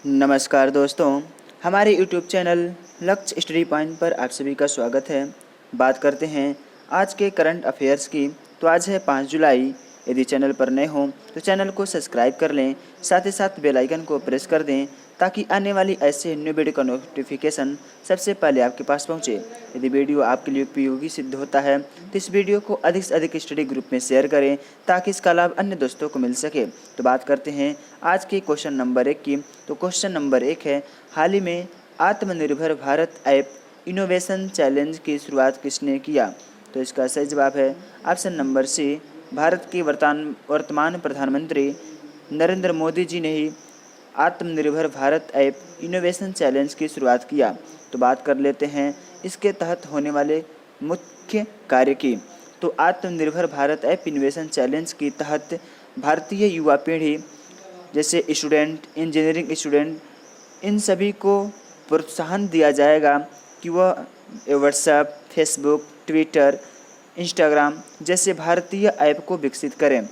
नमस्कार दोस्तों, हमारे यूट्यूब चैनल लक्ष्य स्टडी पॉइंट पर आप सभी का स्वागत है। बात करते हैं आज के करंट अफेयर्स की। तो आज है 5 जुलाई। यदि चैनल पर नए हों तो चैनल को सब्सक्राइब कर लें, साथ ही साथ बेल आइकन को प्रेस कर दें ताकि आने वाली ऐसे न्यू वीडियो का नोटिफिकेशन सबसे पहले आपके पास पहुंचे। यदि वीडियो आपके लिए उपयोगी सिद्ध होता है तो इस वीडियो को अधिक से अधिक स्टडी ग्रुप में शेयर करें ताकि इसका लाभ अन्य दोस्तों को मिल सके। तो बात करते हैं आज के क्वेश्चन नंबर 1 की। तो क्वेश्चन नंबर 1 है, हाल ही में आत्मनिर्भर भारत ऐप इनोवेशन चैलेंज की शुरुआत किसने किया? तो इसका सही जवाब है ऑप्शन नंबर सी, भारत के वर्तमान प्रधानमंत्री नरेंद्र मोदी जी ने ही आत्मनिर्भर भारत ऐप इनोवेशन चैलेंज की शुरुआत किया। तो बात कर लेते हैं इसके तहत होने वाले मुख्य कार्य की। तो आत्मनिर्भर भारत ऐप इनोवेशन चैलेंज के तहत भारतीय युवा पीढ़ी जैसे स्टूडेंट, इंजीनियरिंग स्टूडेंट, इन सभी को प्रोत्साहन दिया जाएगा कि वह व्हाट्सएप, फेसबुक, ट्विटर, इंस्टाग्राम जैसे भारतीय ऐप को विकसित करें।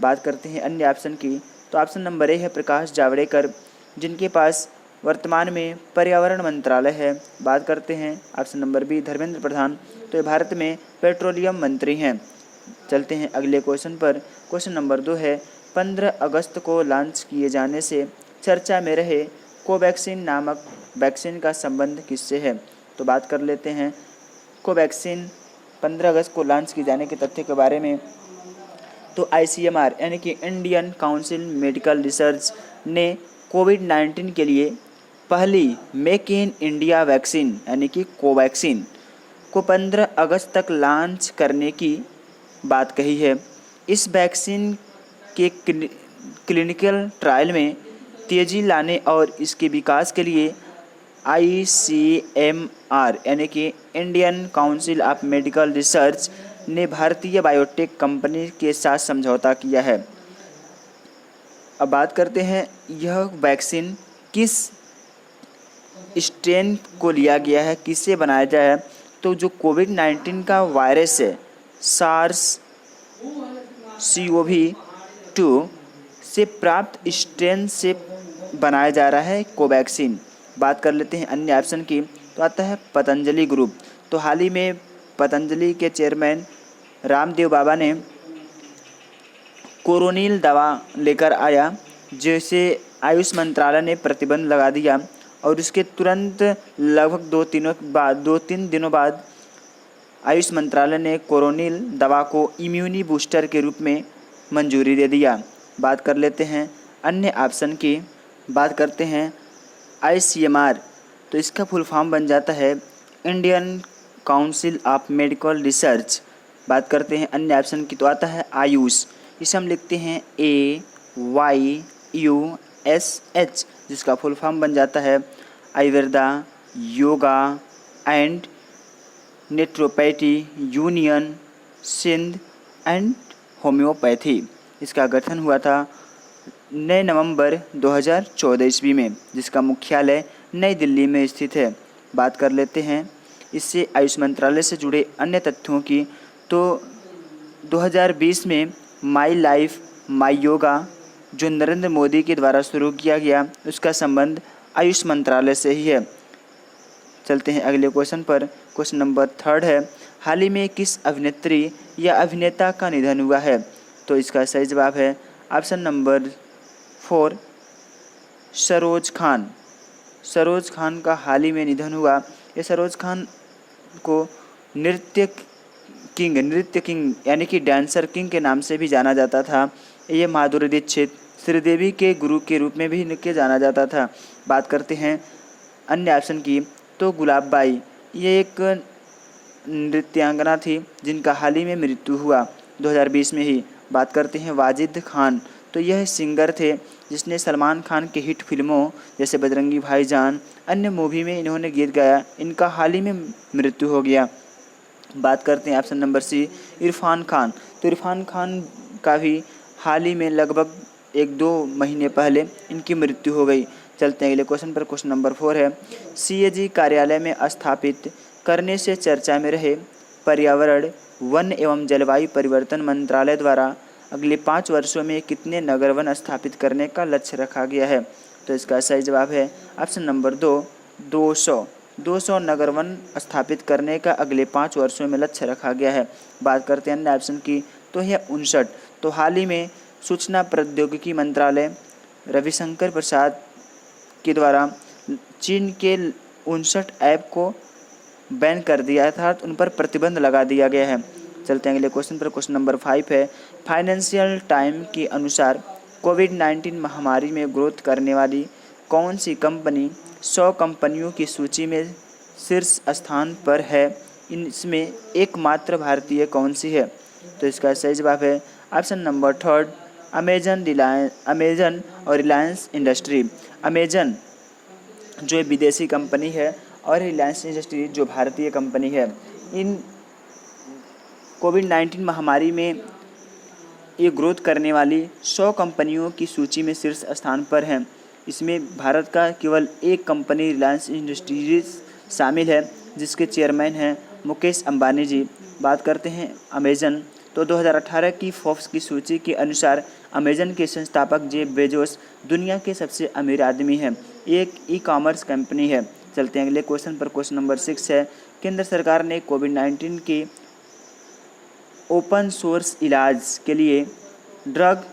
बात करते हैं अन्य ऑप्शन की। तो ऑप्शन नंबर ए है प्रकाश जावड़ेकर, जिनके पास वर्तमान में पर्यावरण मंत्रालय है। बात करते हैं option number B Dharmendra Pradhan, तो ये भारत में पेट्रोलियम मंत्री हैं। चलते हैं अगले क्वेश्चन पर। क्वेश्चन नंबर 2 है, 15 अगस्त को लॉन्च किए जाने से चर्चा में रहे कोवैक्सीन नामक वैक्सीन का संबंध किससे है? तो बात कर लेते हैं कोवैक्सीन 15 अगस्त को लॉन्च किए जाने के तथ्य के बारे में। तो ICMR यानी कि इंडियन काउंसिल मेडिकल रिसर्च ने कोविड-19 के लिए पहली मेक इन इंडिया वैक्सीन यानी कि कोवैक्सीन को 15 अगस्त तक लॉन्च करने की बात कही है। इस वैक्सीन के क्लिनिकल ट्रायल में तेज़ी लाने और इसके विकास के लिए ICMR यानी कि Indian Council of Medical research ने भारतीय बायोटेक कंपनी के साथ समझौता किया है। अब बात करते हैं यह वैक्सीन किस स्ट्रेन को लिया गया है, किससे बनाया गया है? तो जो कोविड-19 का वायरस है SARS-CoV-2 से प्राप्त स्ट्रेन से बनाया जा रहा है कोवैक्सीन। बात कर लेते हैं अन्य ऑप्शन की। तो आता है पतंजलि ग्रुप। तो हाल ही में पतंजलि के चेयरमैन रामदेव बाबा ने कोरोनिल दवा लेकर आया, जिसे आयुष मंत्रालय ने प्रतिबंध लगा दिया और उसके तुरंत लगभग 2-3 दिनों बाद आयुष मंत्रालय ने कोरोनिल दवा को इम्यूनी बूस्टर के रूप में मंजूरी दे दिया। बात कर लेते हैं अन्य ऑप्शन की। बात करते हैं ICMR, तो इसका फुल फॉर्म बन जाता है Indian Council of Medical Research. बात करते हैं अन्य ऑप्शन की। तो आता है आयुष, इसे हम लिखते हैं AYUSH, जिसका फुल फॉर्म बन जाता है Ayurveda, yoga and naturopathy Unani, Siddha and homoeopathy. इसका गठन हुआ था 9 नवंबर 2014 ईस्वी में, जिसका मुख्यालय नई दिल्ली में स्थित है। बात कर लेते हैं इससे आयुष मंत्रालय से जुड़े अन्य तथ्यों की। तो 2020 में माई लाइफ माई योगा जो नरेंद्र मोदी के द्वारा शुरू किया गया, उसका संबंध आयुष मंत्रालय से ही है। चलते हैं अगले क्वेश्चन पर। क्वेश्चन नंबर 3 है, हाल ही में किस अभिनेत्री या अभिनेता का निधन हुआ है? तो इसका सही जवाब है ऑप्शन नंबर 4 सरोज खान। सरोज खान का हाल ही में निधन हुआ। ये सरोज खान को नृत्य किंग यानी कि डांसर किंग के नाम से भी जाना जाता था। ये माधुरी दीक्षित, श्रीदेवी के गुरु के रूप में भी इनके जाना जाता था। बात करते हैं अन्य ऑप्शन की। तो गुलाब बाई, ये एक नृत्यांगना थी जिनका हाल ही में मृत्यु हुआ 2020 में ही। बात करते हैं वाजिद खान, तो यह सिंगर थे जिसने सलमान खान के हिट फिल्मों जैसे बजरंगी भाईजान, अन्य मूवी में इन्होंने गीत गाया। इनका हाल ही में मृत्यु हो गया। बात करते हैं option number C Irfan Khan. तो इरफान खान का भी हाल ही में लगभग 1-2 महीने पहले इनकी मृत्यु हो गई। चलते हैं अगले क्वेश्चन पर। क्वेश्चन नंबर 4 है, CAG कार्यालय में स्थापित करने से चर्चा में रहे पर्यावरण, वन एवं जलवायु परिवर्तन मंत्रालय द्वारा अगले 5 वर्षों में कितने नगर वन स्थापित करने का लक्ष्य रखा गया है? तो इसका सही जवाब है ऑप्शन नंबर 2, 200 नगर वन स्थापित करने का अगले 5 वर्षों में लक्ष्य रखा गया है। बात करते हैं अन्य ऑप्शन की, तो यह 59। तो हाल ही में सूचना प्रौद्योगिकी मंत्रालय रविशंकर प्रसाद के द्वारा चीन के 59 ऐप को बैन कर दिया था, उन पर प्रतिबंध लगा दिया गया है। चलते हैं अगले क्वेश्चन पर। क्वेश्चन नंबर 5 है, फाइनेंशियल टाइम के अनुसार कोविड-19 महामारी में ग्रोथ करने वाली कौन सी कंपनी 100 कंपनियों की सूची में शीर्ष स्थान पर है? इनमें एकमात्र भारतीय कौन सी है? तो इसका सही जवाब है ऑप्शन नंबर 3, अमेजन और रिलायंस इंडस्ट्री। अमेजन जो विदेशी कंपनी है और रिलायंस इंडस्ट्री जो भारतीय कंपनी है, इन कोविड-19 महामारी में ये ग्रोथ करने वाली 100 कंपनियों की सूची में शीर्ष स्थान पर हैं। इसमें भारत का केवल एक कंपनी रिलायंस इंडस्ट्रीज शामिल है, जिसके चेयरमैन हैं मुकेश अंबानी जी। बात करते हैं अमेजन, तो 2018 की फोर्ब्स की सूची के अनुसार अमेजन के संस्थापक जेफ बेजोस दुनिया के सबसे अमीर आदमी हैं। एक ई-कॉमर्स कंपनी है। चलते हैं अगले क्वेश्चन पर। क्वेश्चन नंबर 6 है, केंद्र सरकार ने कोविड-19 के ओपन सोर्स इलाज के लिए ड्रग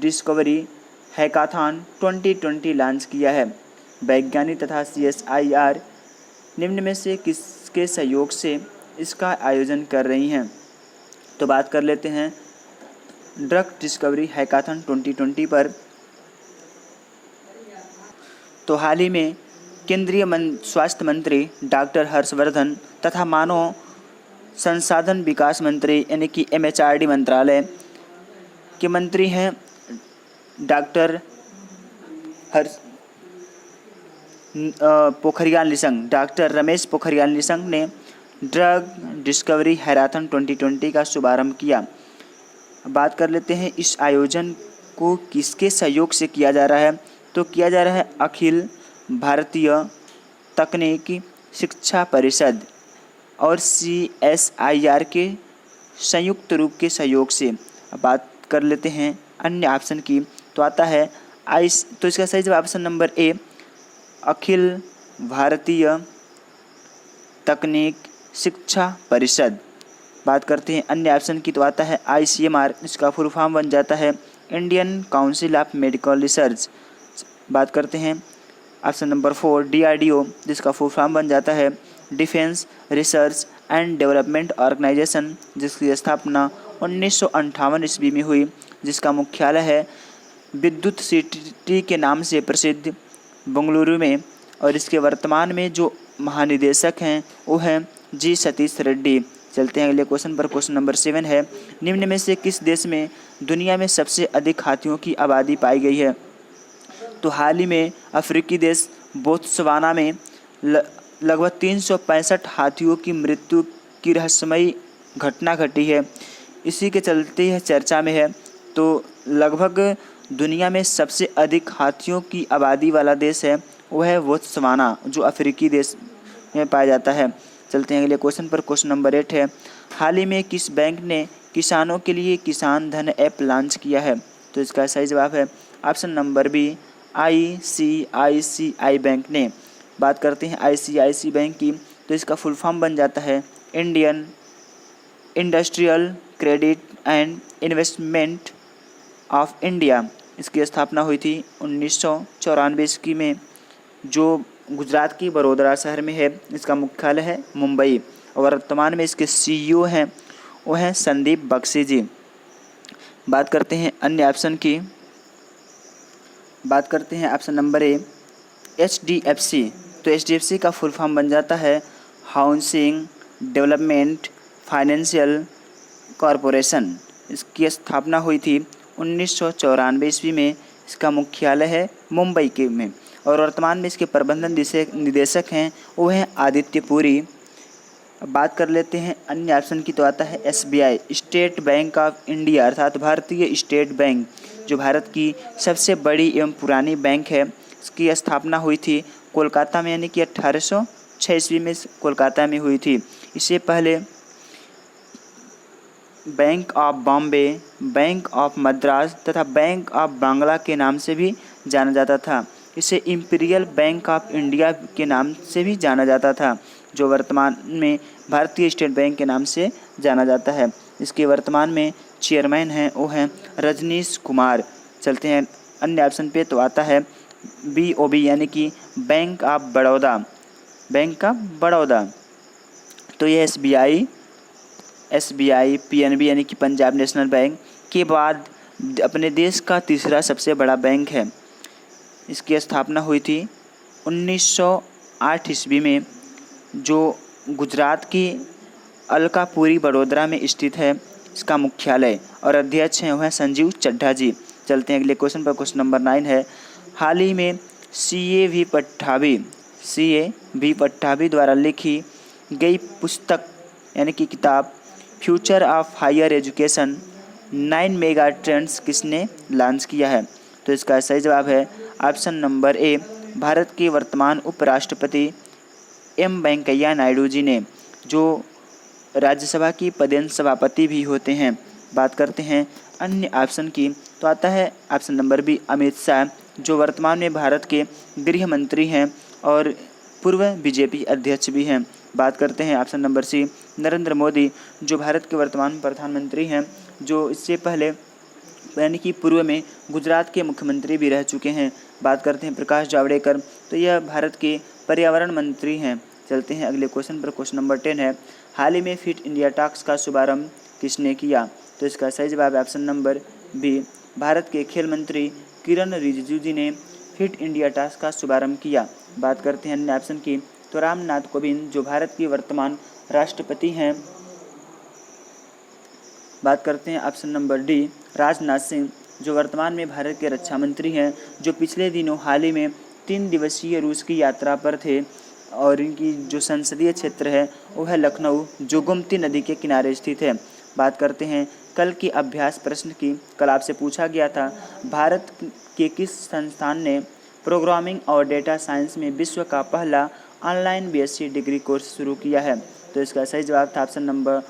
डिस्कवरी हैकाथॉन 2020 लॉन्च किया है। वैज्ञानिक तथा CSIR निम्न में से किसके सहयोग से इसका आयोजन कर रही हैं? तो बात कर लेते हैं ड्रग डिस्कवरी हैकाथॉन 2020 पर। तो हाल ही में केंद्रीय स्वास्थ्य मंत्री डॉक्टर हर्षवर्धन तथा मानव संसाधन विकास मंत्री यानी कि MHRD मंत्रालय के मंत्री हैं डॉक्टर डॉक्टर रमेश पोखरियाल निशंक ने ड्रग डिस्कवरी हैकाथॉन 2020 का शुभारंभ किया। बात कर लेते हैं इस आयोजन को किसके सहयोग से किया जा रहा है? तो किया जा रहा है अखिल भारतीय तकनीकी शिक्षा परिषद और CSIR के संयुक्त रूप के सहयोग से। अब बात कर लेते हैं अन्य ऑप्शन की, तो आता है तो इसका सही जवाब option number A, Akhil Bharatiya तकनीक शिक्षा परिषद। बात करते हैं अन्य ऑप्शन की, तो आता है ICMR, इसका फुल फॉर्म बन जाता है Indian Council of Medical Research. बात करते हैं ऑप्शन नंबर 4, DRDO, जिसका फुल फॉर्म बन जाता है Defence Research and Development Organisation, जिसकी स्थापना 1958 ईस्वी में हुई, जिसका मुख्यालय है विद्युत सिटी के नाम से प्रसिद्ध बेंगलुरु में, और इसके वर्तमान में जो महानिदेशक हैं वो हैं जी सतीश रेड्डी। चलते हैं अगले क्वेश्चन पर। क्वेश्चन नंबर 7 है, निम्न में से किस देश में दुनिया में सबसे अधिक हाथियों की आबादी पाई गई है? तो हाल ही में अफ्रीकी देश बोत्सवाना में लगभग 365 हाथियों की मृत्यु की रहस्यमयी घटना घटी है। इसी के चलते यह चर्चा में है। तो लगभग दुनिया में सबसे अधिक हाथियों की आबादी वाला देश है वो है बोत्सवाना, जो अफ्रीकी देश में पाया जाता है। चलते हैं अगले क्वेश्चन पर। क्वेश्चन नंबर 8 है, हाल ही में किस बैंक ने किसानों के लिए किसान धन ऐप लॉन्च किया है? तो इसका सही जवाब है option number B, ICICI bank ने। बात करते हैं ICICI बैंक की, तो इसका फुल फॉर्म बन जाता है Indian industrial credit and investment of India. इसकी स्थापना हुई थी 1994 ईस्वी में, जो गुजरात की बड़ोदरा शहर में है। इसका मुख्यालय है मुंबई, और वर्तमान में इसके CEO हैं वो हैं संदीप बख्शी जी। बात करते हैं अन्य ऑप्शन की, बात करते हैं ऑप्शन नंबर A, HDFC। तो HDFC का फुल फॉर्म बन जाता है हाउसिंग डेवलपमेंट फाइनेंशियल कॉरपोरेशन। इसकी स्थापना हुई थी 1994 ईस्वी में। इसका मुख्यालय है मुंबई के में, और वर्तमान में इसके प्रबंधन निदेशक हैं वो हैं आदित्य पुरी। बात कर लेते हैं अन्य ऑप्शन की, तो आता है SBI, state bank of India, अर्थात भारतीय स्टेट बैंक, जो भारत की सबसे बड़ी एवं पुरानी बैंक है। इसकी स्थापना हुई थी कोलकाता में, यानी कि 1806 ईस्वी में कोलकाता में हुई थी। इससे पहले bank of Bombay, bank of Madras तथा बैंक ऑफ बांग्ला के नाम से भी जाना जाता था। इसे इंपीरियल बैंक ऑफ इंडिया के नाम से भी जाना जाता था, जो वर्तमान में भारतीय स्टेट बैंक के नाम से जाना जाता है। इसके वर्तमान में चेयरमैन हैं वो हैं रजनीश कुमार। चलते हैं अन्य ऑप्शन पे, तो आता है BOB यानी कि bank of Baroda, bank of Baroda. तो ये SBI, PNB यानी कि पंजाब नेशनल बैंक के बाद अपने देश का तीसरा सबसे बड़ा बैंक है। इसकी स्थापना हुई थी 1908 ईस्वी में, जो गुजरात की अलकापुरी बड़ोदरा में स्थित है। इसका मुख्यालय और अध्यक्ष हैं वह हैं संजीव चड्ढा जी। चलते हैं अगले क्वेश्चन पर। क्वेश्चन नंबर 9 है, हाल ही में CA V पट्टाभी द्वारा लिखी गई पुस्तक यानी कि किताब future of higher education 9 mega trends किसने लॉन्च किया है? तो इसका सही जवाब है ऑप्शन नंबर A, भारत के वर्तमान उपराष्ट्रपति M वेंकैया नायडू जी ने, जो राज्यसभा की पदेन सभापति भी होते हैं। बात करते हैं अन्य ऑप्शन की, तो आता है option number B, Amit Shah, जो वर्तमान में भारत के गृह मंत्री हैं और पूर्व BJP अध्यक्ष भी हैं। बात करते हैं option number C, Narendra Modi, जो भारत के वर्तमान प्रधानमंत्री हैं, जो इससे पहले यानी कि पूर्व में गुजरात के मुख्यमंत्री भी रह चुके हैं। बात करते हैं प्रकाश जावड़ेकर, तो यह भारत के पर्यावरण मंत्री हैं। चलते हैं अगले क्वेश्चन पर। क्वेश्चन नंबर 10 है, हाल ही में फिट इंडिया टास्क का शुभारंभ किसने किया? तो इसका सही जवाब है ऑप्शन नंबर B, भारत के खेल मंत्री किरण रिजिजू जी ने फिट इंडिया टास्क का शुभारंभ किया। बात करते हैं अन्य ऑप्शन की, तो रामनाथ कोविंद, जो भारत के वर्तमान राष्ट्रपति हैं। बात करते हैं option number D, Rajnath Singh, जो वर्तमान में भारत के रक्षा मंत्री हैं, जो पिछले दिनों हाल ही में 3 दिवसीय रूस की यात्रा पर थे और इनकी जो संसदीय क्षेत्र है वो है लखनऊ, जो गोमती नदी के किनारे स्थित है। बात करते हैं कल की अभ्यास प्रश्न की। कल आपसे पूछा गया था, भारत के किस संस्थान ने प्रोग्रामिंग और डेटा साइंस में विश्व का पहला ऑनलाइन BSc डिग्री कोर्स शुरू किया है? तो इसका सही जवाब था ऑप्शन नंबर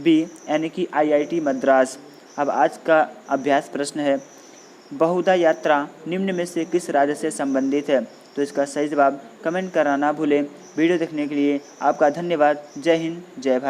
B, यानी कि IIT मद्रास। अब आज का अभ्यास प्रश्न है, बहुधा यात्रा निम्न में से किस राज्य से संबंधित है? तो इसका सही जवाब कमेंट करना ना भूलें। वीडियो देखने के लिए आपका धन्यवाद। जय हिंद, जय भारत।